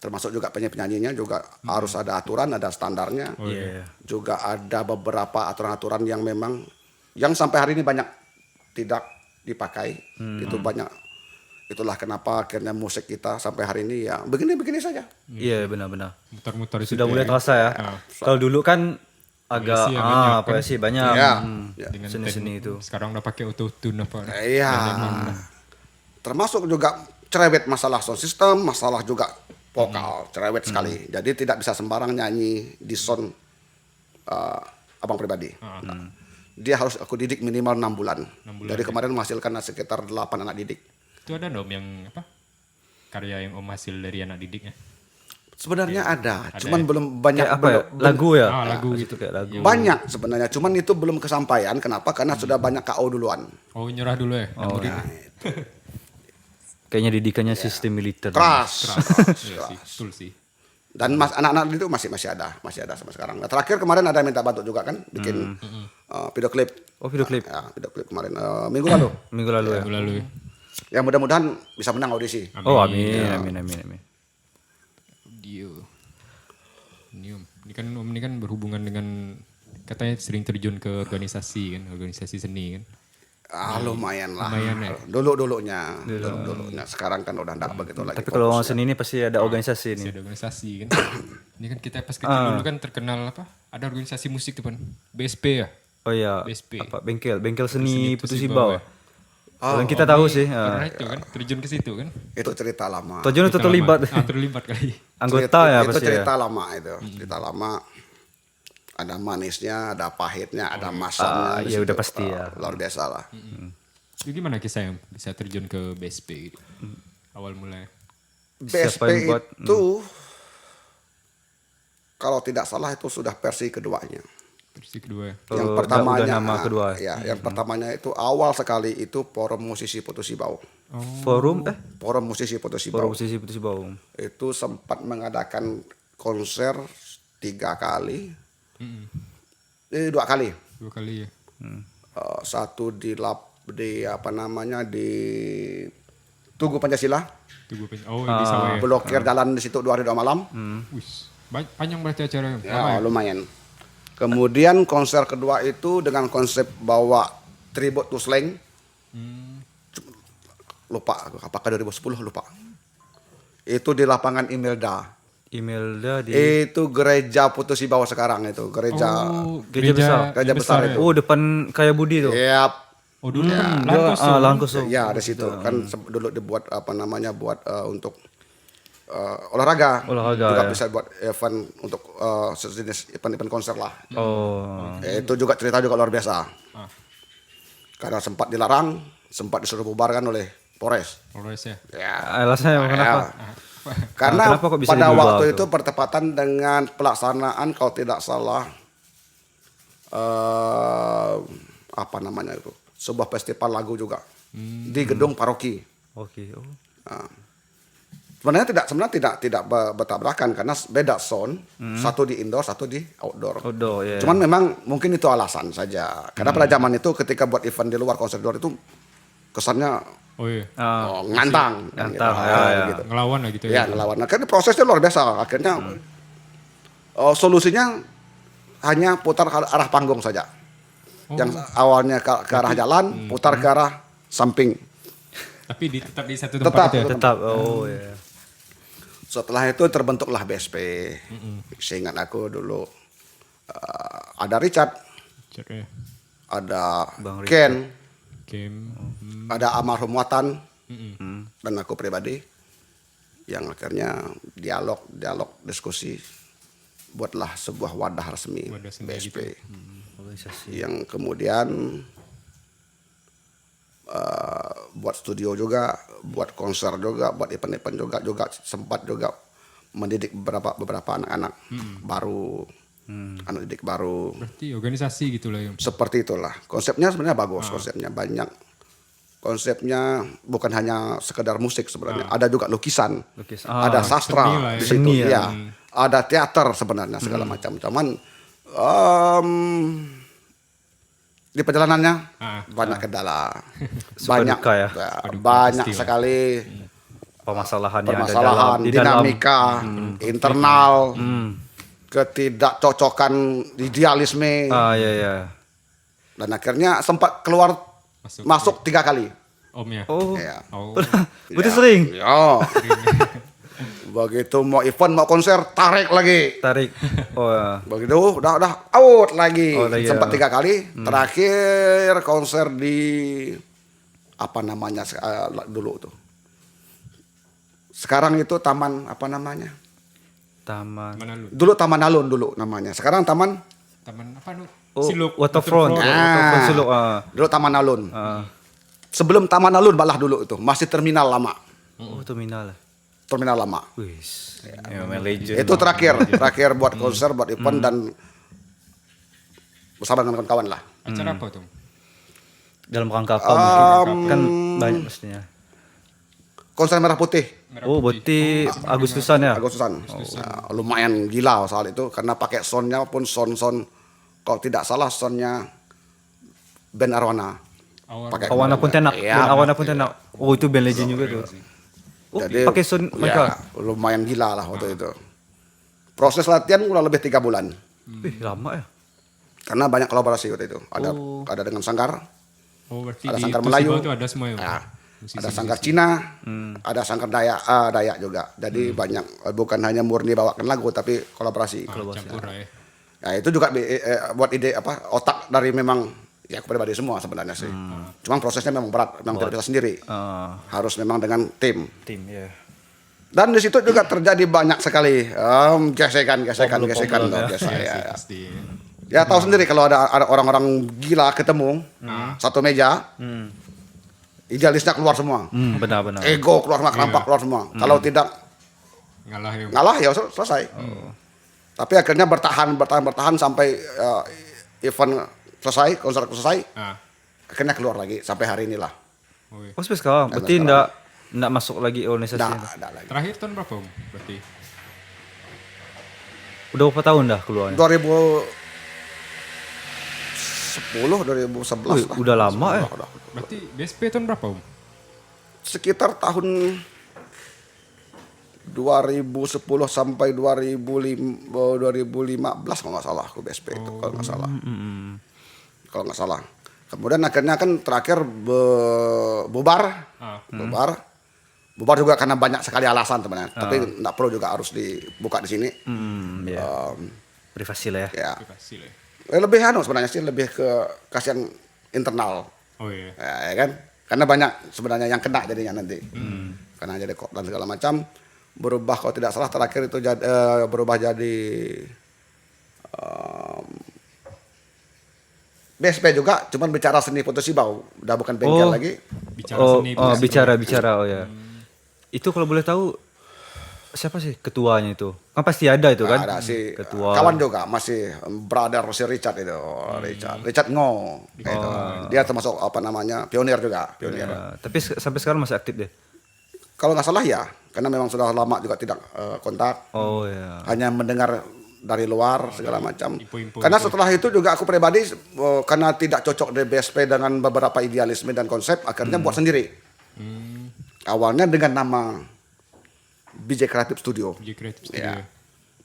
termasuk juga penyanyinya juga harus ada aturan, ada standarnya. Oh, iya. Juga ada beberapa aturan-aturan yang memang yang sampai hari ini banyak tidak dipakai. Itu banyak. Itulah kenapa akhirnya musik kita sampai hari ini ya begini-begini saja. Iya benar-benar. Mutar-mutar Sudah mulai terasa ya. Kalau dulu kan agak variasi banyak. Ya. Dengan Seni-seni itu. Sekarang udah pakai auto tune apa? Iya. Termasuk juga cerewet masalah sound system, masalah juga vokal, cerewet sekali. Jadi tidak bisa sembarang nyanyi di sound abang pribadi. Dia harus aku didik minimal 6 bulan. Dari kemarin menghasilkan sekitar 8 anak didik. Itu ada Om yang apa? Karya yang Om hasil dari anak didiknya? Sebenarnya ada, cuman belum banyak. Kayak apa ya? Lagu ya? Lagu Itu kayak lagu. Banyak sebenarnya, cuman itu belum kesampaian. Kenapa? Karena sudah banyak KO duluan. Oh nyerah dulu ya? Oh, Kayaknya didikannya sistem militer. keras. Iya sih, betul sih. Dan anak-anak itu masih ada sampai sekarang. Nah, terakhir kemarin ada yang minta bantu juga kan bikin video klip. Oh, video klip. Ya, video klip kemarin minggu lalu. Minggu lalu ya. Minggu lalu ya. Ya mudah-mudahan bisa menang audisi. Oh, amin. Dio. Ini Om. Ini kan berhubungan dengan katanya sering terjun ke organisasi kan, organisasi seni kan. Lumayan lah. Lumayan ya. Dulunya. Sekarang kan udah enggak begitu lagi. Tapi kalau orang seni ini pasti ada organisasi nih. Masih ada organisasi kan. Ini kan kita pas kecil dulu kan terkenal apa? Ada organisasi musik tuh kan. BSP ya. Oh iya. BSP. Apa bengkel seni Putus Sibau Ibau. ya. Dan kita tahu sih. Karena itu kan terjun ke situ kan. Itu cerita lama. Tojono tuh terlibat. Terlibat kali. Anggota ya Itu pasti ya. cerita lama itu. Cerita lama. Ada manisnya, ada pahitnya, ada masamnya. di ya situ. udah pasti ya. Luar biasa lah. Itu gimana kisah yang bisa terjun ke BSP gitu? Awal mulai. BSP Siapa yang buat? itu kalau tidak salah itu sudah versi keduanya. Versi kedua ya. Yang Oh, pertamanya, udah nama kedua. Ya, yang pertamanya itu awal sekali itu Forum Musisi Putus Ibau. Forum Forum Musisi Putus Ibau. Forum musisi Putus Ibau. Itu sempat mengadakan konser 3 kali, 2 kali. 2 kali ya. Satu di Tugu Pancasila, Di sawah ya. blokir jalan di situ 2 hari 2 malam. Wih, panjang berarti acaranya. Ya, lumayan. Kemudian konser kedua itu dengan konsep bawa tribute to slang. Lupa, apakah 2010 lupa. Itu di lapangan Imelda. Imelda di Itu gereja Putus Ibau sekarang itu, gereja. gereja besar. Gereja besar itu. Oh, depan Kaya Budi tuh. Yap. Oh dulu kan Lahan kosong. Ya, di situ kan dulu dibuat buat untuk olahraga. Juga ya. bisa buat event untuk sejenis event konser lah. Oh. Itu juga cerita juga luar biasa. Karena sempat dilarang, sempat disuruh bubarkan oleh Polres. Polres ya. Ya. Alasannya kenapa? Karena kenapa kok bisa pada dibubar waktu tuh? itu bertepatan dengan pelaksanaan kalau tidak salah apa namanya itu, sebuah festival lagu juga di gedung paroki. Oke. Oh. Sebenarnya tidak bertabrakan karena beda sound, satu di indoor, satu di outdoor. Outdoor, ya. Cuman memang mungkin itu alasan saja. Karena pada zaman itu ketika buat event di luar konser di luar itu kesannya Oh iya. ngantang, Ngantang, gitu. Ngelawan lah gitu Ya, ya. ngelawan. Nah, kan prosesnya luar biasa. Akhirnya solusinya hanya putar ke arah panggung saja. Yang awalnya ke arah jalan, putar ke arah samping. Tapi tetap di satu tempat itu ya. Tetap. Oh ya. Setelah itu terbentuklah BSP. Seingat aku dulu ada Richard, Cek ya. ada Bang Ken, Game. ada almarhum Watan, dan aku pribadi yang akhirnya dialog diskusi buatlah sebuah wadah resmi Wadah seni BSP Organisasi. yang kemudian buat studio juga, buat konser juga, buat event-event juga sempat juga mendidik beberapa anak-anak baru, anak didik baru. Berarti organisasi gitu lah ya. Seperti itulah. Konsepnya sebenarnya bagus, konsepnya banyak. Konsepnya bukan hanya sekedar musik sebenarnya, ada juga lukisan, ada sastra seni lah ya. di situ, Seni ya. ya. Ada teater sebenarnya segala macam. Cuman di perjalanannya banyak kendala, Suka banyak duka ya. banyak Pastilah. sekali Permasalahan yang ada permasalahan, di dalam dinamika internal, ketidakcocokan idealisme, ya. dan akhirnya sempat keluar masuk 3 kali. Om ya. Oh. Ya. Oh. Berarti sering Ya. Begitu mau event mau konser tarik lagi. tarik. Oh ya. Begitu udah out lagi. Out lagi, Sempat ya. 3 kali. Terakhir konser di apa namanya dulu tuh. Sekarang itu taman apa namanya? Taman. Mana lu? Dulu Taman Alun dulu namanya. Sekarang taman Taman apa lu? Oh, Siluk. Waterfront. Waterfront Siluk. dulu Taman Alun. Sebelum Taman Alun balah dulu itu masih terminal lama. Oh, terminal. Terminal lama. Wis. Ya, memang legend. Itu terakhir buat konser, buat event dan bersama dengan kawan-kawan lah. Acara apa tuh? Dalam rangka apa mungkin? Kan banyak mestinya. konser merah putih. Oh, berarti Agustusan ya? Agustusan. Lumayan gila soal itu karena pakai soundnya pun sound kalau tidak salah soundnya band Arwana. Pakai Awana Pontianak. Iya, Band Awana Pontianak. Oh, itu band legend juga tuh. Oh, Jadi pakai sound mereka. lumayan gila lah waktu itu. Proses latihan kurang lebih 3 bulan. Wih, lama ya. Karena banyak kolaborasi waktu itu. Ada dengan Sanggar, Oh, berarti ada di Sanggar Tusiba Melayu. itu ada semua ya? Ya, ada Sanggar Cina, ada Sanggar Dayak juga. Jadi banyak, bukan hanya murni bawakan lagu tapi kolaborasi. Campur lah ya. Ya itu juga buat ide otak dari memang ya aku pribadi semua sebenarnya sih. Cuman prosesnya memang berat, memang tidak bisa sendiri. Harus memang dengan tim. Tim ya. Dan di situ juga terjadi banyak sekali gesekan luar biasa ya. Pasti. Ya tahu sendiri kalau ada orang-orang gila ketemu satu meja, idealisnya keluar semua, Benar-benar. ego keluar semua, kerampak keluar semua. Kalau tidak ngalah ya selesai. Tapi akhirnya bertahan sampai event selesai, konser selesai, akhirnya keluar lagi sampai hari inilah. Oh, sampai sekarang. Berarti enggak masuk lagi organisasi. Nggak lagi. Terakhir tahun berapa Om? Berarti Udah berapa tahun dah keluarnya? 2011 lah. Udah lama ya. Udah. berarti BSP tahun berapa Om? Sekitar tahun 2010 sampai 2015 kalau nggak salah aku BSP itu kalau nggak salah. Kalau nggak salah. Kemudian akhirnya kan terakhir bubar. Bubar juga karena banyak sekali alasan sebenarnya. Tapi nggak perlu juga harus dibuka di sini. Ya. Privasi lah ya. Ya. Privasi lah ya. Lebih sebenarnya sih lebih ke kasihan internal. Oh iya. Ya kan? Karena banyak sebenarnya yang kena jadinya nanti. Karena jadi kok dan segala macam berubah kalau tidak salah terakhir itu berubah jadi BSP juga cuman bicara seni foto Sibau, udah bukan bengkel lagi. Bicara seni. Bicara oh ya. Itu kalau boleh tahu siapa sih ketuanya itu? Kan pasti ada itu kan? Ada si ketua. kawan juga masih brother si Richard itu, Richard Ngo. Gitu. Dia termasuk pionir juga, pionir. Ya, tapi sampai sekarang masih aktif deh. Kalau nggak salah ya, karena memang sudah lama juga tidak kontak. Oh ya. Hanya mendengar dari luar segala macam. Info-info Karena setelah itu juga aku pribadi karena tidak cocok di BSP dengan beberapa idealisme dan konsep, akhirnya buat sendiri. Awalnya dengan nama BJ Creative Studio. BJ Creative Studio. Ya.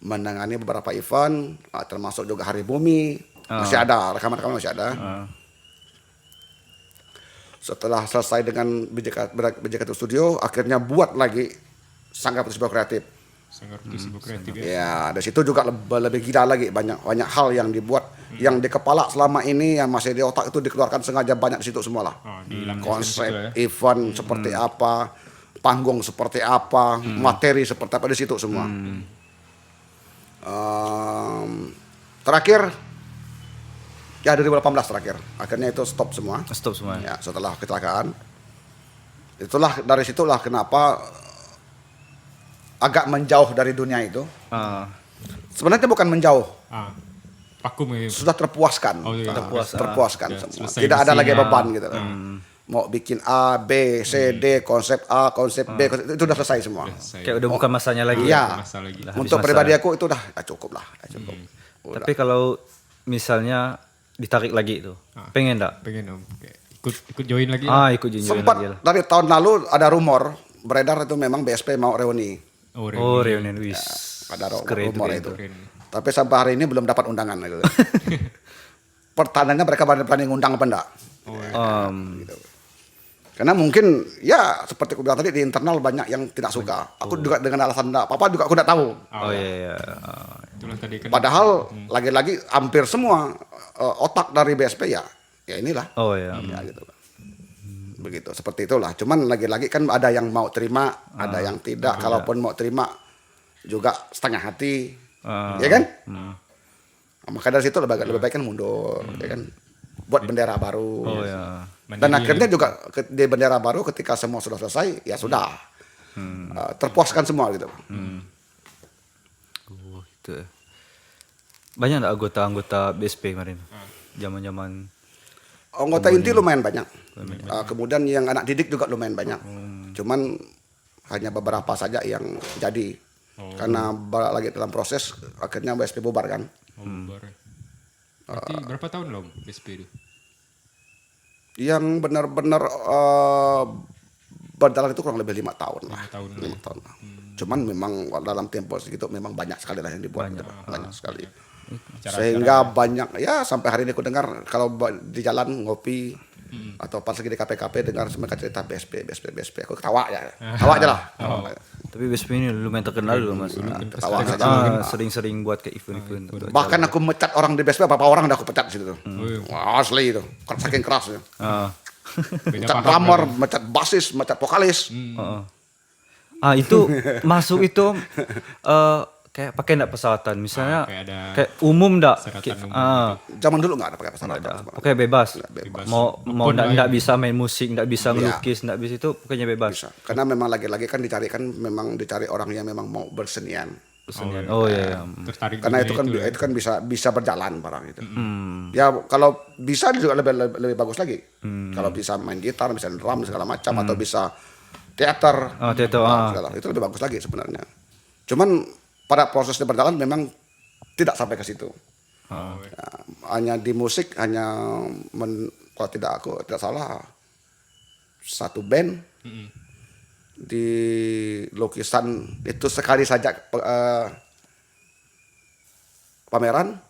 Menangani beberapa event, termasuk juga Hari Bumi, masih ada, rekaman-rekaman masih ada. Setelah selesai dengan BJ Creative Studio, akhirnya buat lagi Sanggar Putus Kreatif. Sanggar Putus Kreatif ya. Ya, dari situ juga lebih gila lagi, banyak hal yang dibuat, yang di kepala selama ini yang masih di otak itu dikeluarkan sengaja banyak di situ semua lah. Konsep event seperti apa, panggung seperti apa, materi seperti apa di situ semua. Terakhir ya 2018 terakhir, akhirnya itu stop semua. Stop semua. Ya, setelah kecelakaan. Dari situlah kenapa agak menjauh dari dunia itu. Sebenarnya bukan menjauh. Vakum ya. Sudah terpuaskan. Oh, iya. Terpuaskan Ya, semua. selesai Tidak ada lagi misinya. beban gitu. Mau bikin A, B, C, D, konsep A, konsep B, itu udah selesai semua. Kayak udah bukan masanya lagi. Iya. Masa lagi. Untuk masa. pribadi aku itu udah cukup lah, cukup. Udah. Tapi kalau misalnya ditarik lagi itu, pengen enggak? Pengen Om. Kayak ikut join lagi. lah. Ikut join Sempat lagi lah. dari tahun lalu ada rumor beredar itu memang BSP mau reuni. Oh, Oh, reunion wis. Ada Keren rumor keren itu. Keren. Tapi sampai hari ini belum dapat undangan gitu. Pertanyaannya mereka berani ngundang apa enggak? Gitu. Karena mungkin ya seperti aku bilang tadi di internal banyak yang tidak suka. Aku juga dengan alasan enggak apa-apa juga aku enggak tahu. Oh iya. Itulah tadi kan. Padahal lagi-lagi hampir semua otak dari BSP ya inilah. Oh iya. Ya gitu. Begitu, seperti itulah. Cuman lagi-lagi kan ada yang mau terima, ada yang tidak. Kalaupun mau terima juga setengah hati, ya kan? Maka dari situ lebih baik kan mundur, ya kan? Buat bendera baru. Oh ya. Dan akhirnya juga di bendera baru ketika semua sudah selesai, ya sudah terpuaskan semua gitu. Gitu. Banyak enggak anggota-anggota BSP kemarin? Zaman-zaman Anggota inti lumayan banyak. Kemudian yang anak didik juga lumayan banyak. Cuman hanya beberapa saja yang jadi. Karena lagi dalam proses, akhirnya BSP bubar kan. Bubar. Berarti berapa tahun loh BSP itu? Yang benar-benar berjalan itu kurang lebih 5 tahun lah. 5 tahun. 5 tahun lah. Cuman memang dalam tempo segitu memang banyak sekali lah yang dibuat. Banyak sekali. Sehingga banyak, ya sampai hari ini aku dengar kalau di jalan ngopi atau pas lagi di KPKP dengar mereka cerita BSP. Aku ketawa ya. Ketawa aja lah. Tapi BSP ini lumayan terkenal dulu Mas. Ketawa saja. Sering-sering buat ke event-event. untuk Bahkan acara. aku mecat orang di BSP, berapa orang udah aku pecat di situ. Wah, asli itu. Saking kerasnya. Beda Mecat paham drummer, lah. mecat basis, mecat vokalis. Itu masuk itu kayak pakai enggak persyaratan misalnya kayak ada kayak umum enggak persyaratan umum Zaman dulu nggak ada pakai persyaratan. Oke bebas. Bebas. Mau Open lah enggak ya. bisa main musik, enggak bisa ngelukis, enggak bisa itu pokoknya bebas. Bisa. Karena memang lagi-lagi kan dicari orang yang memang mau bersenian. Kesenian. Oh iya. Tertarik Karena dunia itu kan bisa berjalan barang itu. Ya kalau bisa juga lebih bagus lagi. Kalau bisa main gitar, bisa drum segala macam atau bisa teater. Teater. Segala. Itu lebih bagus lagi sebenarnya. Cuman pada prosesnya berjalan memang tidak sampai ke situ. Ya, hanya di musik kalau aku tidak salah satu band di lukisan itu sekali saja pameran.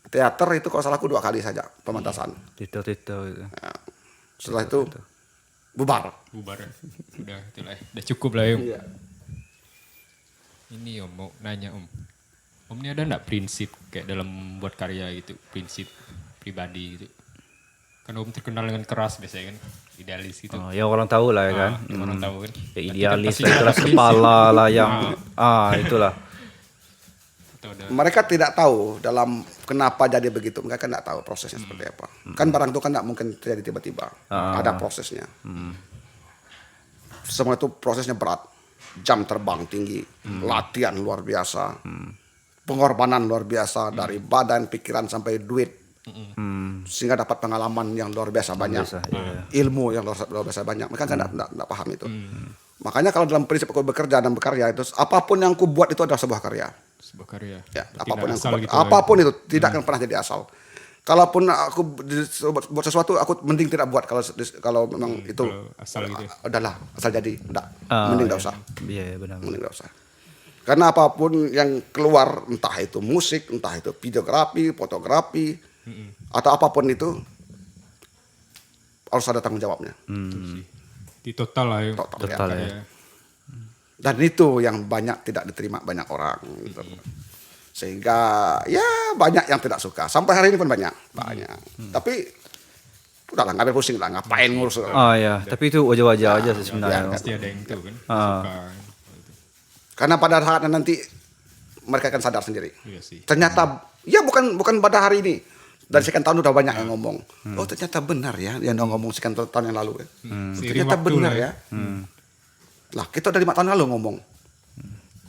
Teater itu kalau salah aku 2 kali saja pementasan. Teater gitu. Ya, setelah itu bubar. bubar ya. Udah itulah ya. Udah cukup lah ya. Iya. Ini Om mau nanya Om ini ada enggak prinsip kayak dalam buat karya gitu, prinsip pribadi gitu? Kan Om terkenal dengan keras biasanya kan, idealis gitu. Ya orang tahu lah ya kan. Orang tahu kan. Ya, Berarti idealis kan lah, pasti keras ada kepala lah yang itulah. Atau ada Mereka tidak tahu dalam kenapa jadi begitu. Mereka tidak tahu prosesnya seperti apa. Kan barang itu kan tidak mungkin terjadi tiba-tiba. Ada prosesnya. Semua itu prosesnya berat. Jam terbang tinggi, latihan luar biasa, pengorbanan luar biasa dari badan, pikiran sampai duit, sehingga dapat pengalaman yang luar biasa banyak, ilmu yang luar biasa banyak. Mereka kan tidak paham itu. Makanya kalau dalam prinsip aku bekerja dan berkarya itu, apapun yang aku buat itu adalah sebuah karya. sebuah karya. Ya, Tidak apapun yang aku asal buat, gitu, apapun itu tidak akan pernah jadi asal. Kalaupun aku buat sesuatu, aku mending tidak buat kalau memang itu kalau asal gitu. udahlah asal jadi, enggak, mending enggak usah. Iya benar. Mending nggak usah. Karena apapun yang keluar, entah itu musik, entah itu videografi, fotografi, atau apapun itu, harus ada tanggung jawabnya. Di total lah ya. Total ya. Karya. Dan itu yang banyak tidak diterima banyak orang. Gitu. Sehingga ya banyak yang tidak suka. Sampai hari ini pun banyak. Tapi udahlah, nggak pusing lah, ngapain ngurus. Ya, tapi itu wajar-wajar aja sih sebenarnya. Pasti ada yang itu kan. Suka. Karena pada saatnya nanti mereka akan sadar sendiri. Iya sih. Ternyata ya bukan pada hari ini. Dari sekian tahun udah banyak yang ngomong. Oh ternyata benar ya yang ngomong sekian tahun yang lalu. Seiring Ternyata waktu benar lah ya. Lah kita udah 5 tahun lalu ngomong.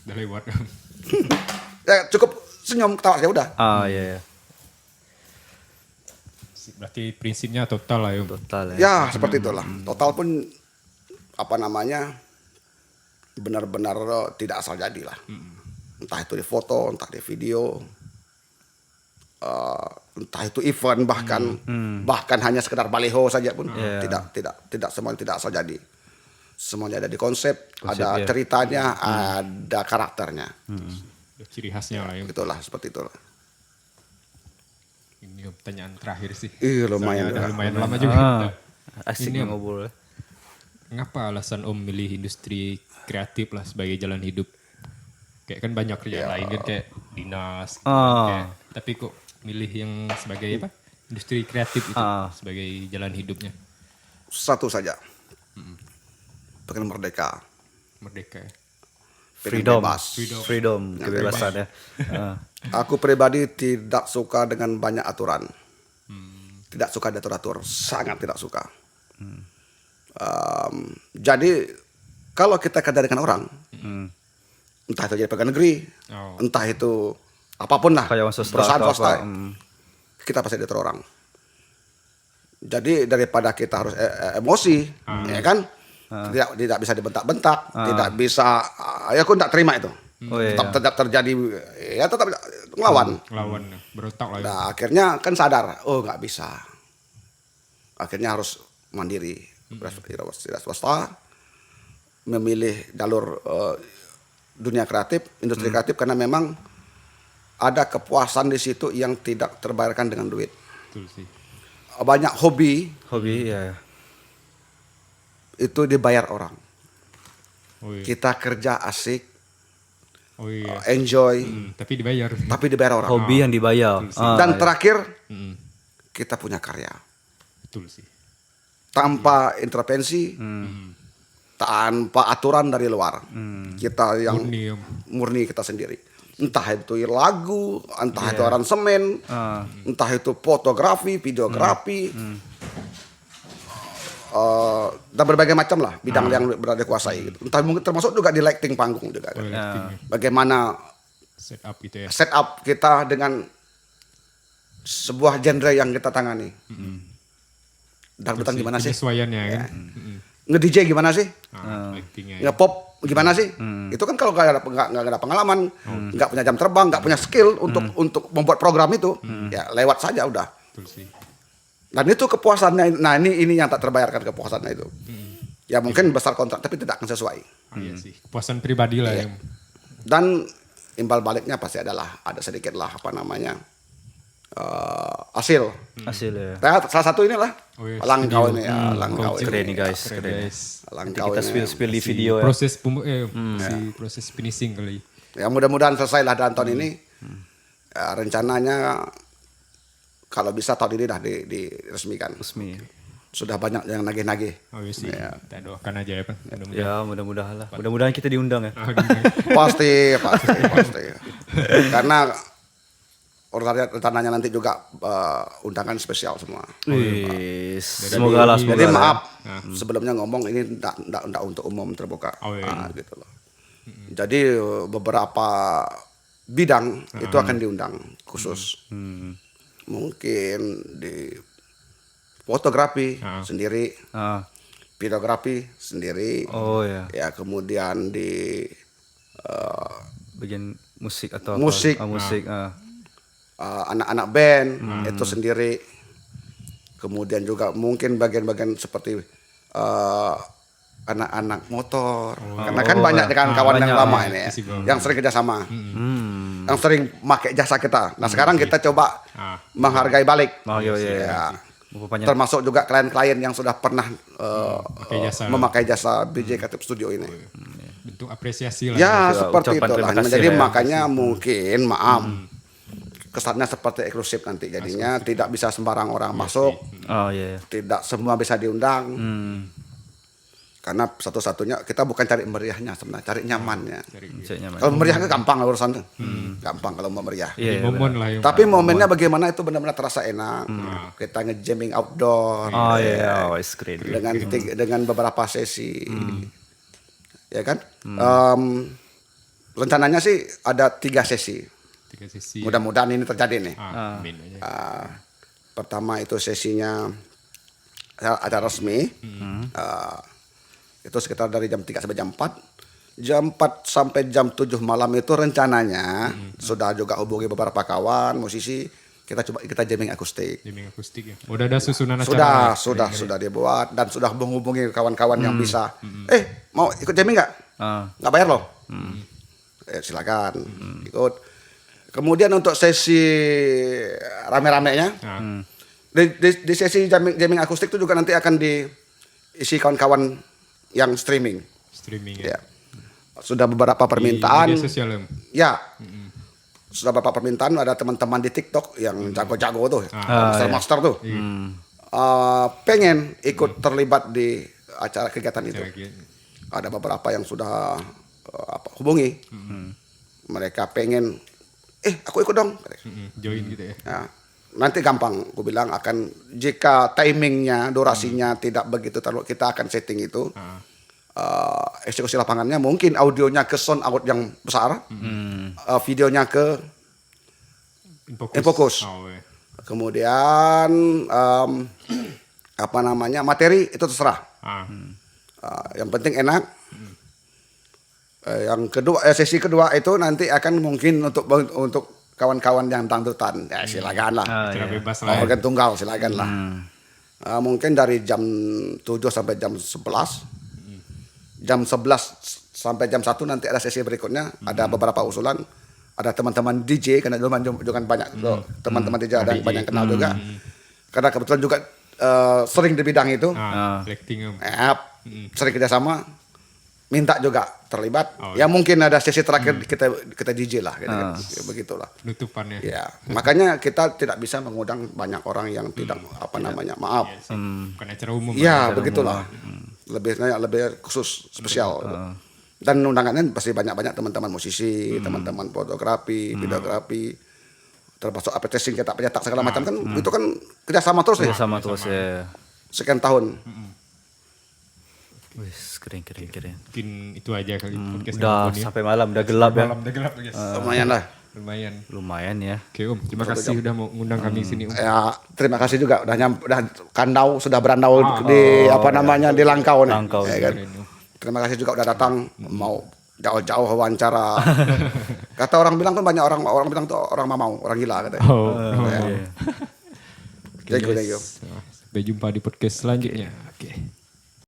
Udah lewat. Ya cukup senyum ketawa ya udah. Iya. Berarti prinsipnya total lah ya. Total ya. Ya seperti itulah. Total pun apa namanya benar-benar tidak asal jadi lah. Entah itu di foto, entah di video, entah itu event bahkan hanya sekedar baliho saja pun tidak semuanya tidak asal jadi. Semuanya ada di konsep, ada ceritanya, ada karakternya. Ciri khasnya lah ya. Itulah seperti itulah. Ini pertanyaan terakhir sih. Lumayan. Soalnya udah lumayan lama juga. Asik Ini, ngobrol. Ngapa alasan Om milih industri kreatif lah sebagai jalan hidup? Kayak kan banyak kerjaan lain kan kayak dinas. Gitu, kayak, tapi kok milih yang sebagai apa? Industri kreatif itu sebagai jalan hidupnya. Satu saja. Pengen merdeka. Merdeka ya. Pengen Freedom. bebas. Freedom, kebebasan ya. Aku pribadi tidak suka dengan banyak aturan. Tidak suka diatur-atur, sangat tidak suka. Jadi kalau kita kerja dengan orang, entah itu jadi pegawai negeri, entah itu apapun lah, Karyawan swasta perusahaan atau swasta, apa, kita pasti diatur orang. Jadi daripada kita harus emosi, ya kan? tidak bisa dibentak-bentak, tidak bisa, ya aku tidak terima itu. Oh, iya. Tetap terjadi, ya tetap ngelawan. Lawan berontak lah. Nah, akhirnya kan sadar, oh nggak bisa. Akhirnya harus mandiri, tidak swasta, memilih jalur dunia kreatif, industri kreatif karena memang ada kepuasan di situ yang tidak terbayarkan dengan duit. Betul sih. Banyak hobi ya. itu dibayar orang. Oh iya. Kita kerja asik, Oh iya. enjoy, Tapi dibayar. tapi dibayar orang. Hobi yang dibayar. Dan terakhir Mm, kita punya karya betul sih. tanpa intervensi, tanpa aturan dari luar. Kita yang Murni, Om. murni kita sendiri. Entah itu lagu, entah itu aransemen, entah itu fotografi, videografi, dan berbagai macam lah bidang yang berada dikuasai. Gitu. Entah mungkin termasuk juga di lighting panggung juga. Oh, Kan. lighting, ya. Bagaimana Setup gitu ya. setup kita dengan sebuah genre yang kita tangani. Dangdutan gimana sih? Penyesuaiannya kan. Nge-DJ gimana sih? Lightingnya ya. Nge-pop gimana sih? Itu kan kalau nggak ada pengalaman, nggak punya jam terbang, nggak punya skill untuk membuat program itu, ya lewat saja udah. Betul sih. Dan itu kepuasannya. Nah ini yang tak terbayarkan kepuasannya itu. Ya mungkin besar kontrak tapi tidak akan sesuai. Iya sih. Kepuasan pribadi lah yang. Dan imbal baliknya pasti ada sedikit lah apa namanya hasil. Hasil ya. Nah, salah satu inilah Oh iya, langkau studio. ini ya, langkau Keren ini. nih guys, Keren, keren. guys. Langkau Kita ini. spill di Si video ya. proses si proses finishing kali. Ya mudah-mudahan selesai lah dalam tahun ini. Ya, rencananya kalau bisa tahun ini dah diresmikan. Resmi. Sudah banyak yang nagih-nagih. Oh iya sih. Kita doakan aja ya Pan. Mudah-mudahan. Ya mudah-mudahan lah. Mudah-mudahan kita diundang ya. Pasti. Karena rencananya nanti juga undangan spesial semua. Wih, semoga lah. Jadi Semoga lah. maaf sebelumnya ngomong ini enggak untuk umum terbuka. Oh, iya. Gitu loh. Jadi beberapa bidang itu akan diundang khusus. Mungkin di fotografi sendiri, videografi sendiri. Oh ya. Ya kemudian di Bagian musik atau apa? Musik. Musik. anak-anak band itu sendiri. Kemudian juga mungkin bagian-bagian seperti anak-anak motor. Karena kan banyak kan kawan yang banyak, lama ya. ini ya, Visible. yang sering kerjasama, yang sering pakai jasa kita. Nah sekarang kita coba menghargai balik. Ya. Termasuk juga klien-klien yang sudah pernah memakai jasa BJ Kreatif Studio ini. Bentuk apresiasi lah. Ya seperti ucapan itulah. terima kasih Jadi lah ya. makanya mungkin maaf kesannya seperti eksklusif nanti. Jadinya tidak bisa sembarang orang masuk. Oh iya. Tidak semua bisa diundang. Karena satu-satunya kita bukan cari meriahnya sebenarnya, cari nyamannya. Kalau meriah kan gampang lah urusan tuh. Gampang kalau mau meriah. Jadi momen lah yang. Tapi momennya bagaimana itu benar-benar terasa enak. Kita nge-jamming outdoor. Oh iya, it's great. Dengan beberapa sesi. Ya kan? Rencananya sih ada 3 sesi. 3 sesi. Mudah-mudahan ini terjadi nih. Amin aja. Pertama itu sesinya acara resmi. Itu sekitar dari jam 3 sampai jam 4. Jam 4 sampai jam 7 malam itu rencananya sudah juga hubungi beberapa kawan, musisi. Kita jamming akustik. Jamming akustik ya. Udah ada susunan acara. Sudah dibuat dan sudah menghubungi kawan-kawan yang bisa. Mau ikut jamming nggak? Nggak bayar loh. Silakan ikut. Kemudian untuk sesi rame-ramenya, di sesi jamming akustik itu juga nanti akan diisi kawan-kawan yang streaming. Streaming Ya. Sudah beberapa permintaan. Di media sosial Ya. Sudah beberapa permintaan, ada teman-teman di TikTok yang jago-jago tuh, master tuh, pengen ikut terlibat di acara kegiatan itu. Ada beberapa yang sudah hubungi, mereka pengen, aku ikut dong. Join gitu ya. Ya, nanti gampang, aku bilang akan jika timingnya, durasinya tidak begitu terlalu, kita akan setting itu. Eksekusi lapangannya mungkin audionya ke sound out yang besar, videonya ke Infocus. Ya. Kemudian materi itu terserah. Yang penting enak. Yang kedua, sesi kedua itu nanti akan mungkin untuk kawan-kawan yang dangdutan, ya silakan lah. Acara bebas lah. Organ tunggal silakan lah. Mungkin dari jam 7 sampai jam 11. Jam 11 sampai jam 1 nanti ada sesi berikutnya. Ada beberapa usulan. Ada teman-teman DJ, karena dulu juga banyak teman-teman DJ ada yang banyak kenal juga. Karena kebetulan juga sering di bidang itu. Collecting. Sering kerjasama. Minta juga terlibat. Ya mungkin ada sesi terakhir kita DJ lah, gitu kan. Ya, begitulah. Penutupannya. Ya, makanya kita tidak bisa mengundang banyak orang yang tidak maaf. Bukan acara umum. Ya, begitulah. Lebih khusus, spesial. Dan undangannya pasti banyak-banyak teman-teman musisi, teman-teman fotografi, videografi, termasuk apetesing kita pencetak segala macam kan itu kan kerjasama terus ya. Kerjasama terus ya. Sekian tahun. Wis, keren. Mungkin itu aja kali podcast Udah ini. sampai malam, udah gelap ya. Malam udah gelap guys. Lumayan lah. Lumayan ya. Oke Om, terima kasih udah mau ngundang kami sini Om. Ya, terima kasih juga udah kandau sudah berandau di di Langkau nih. Langkau, Ya kan? Terima kasih juga udah datang mau jauh-jauh wawancara. Kata orang bilang kan banyak orang bilang tuh orang mamau, orang gila katanya. Iya. Thank you. Sampai jumpa di podcast selanjutnya.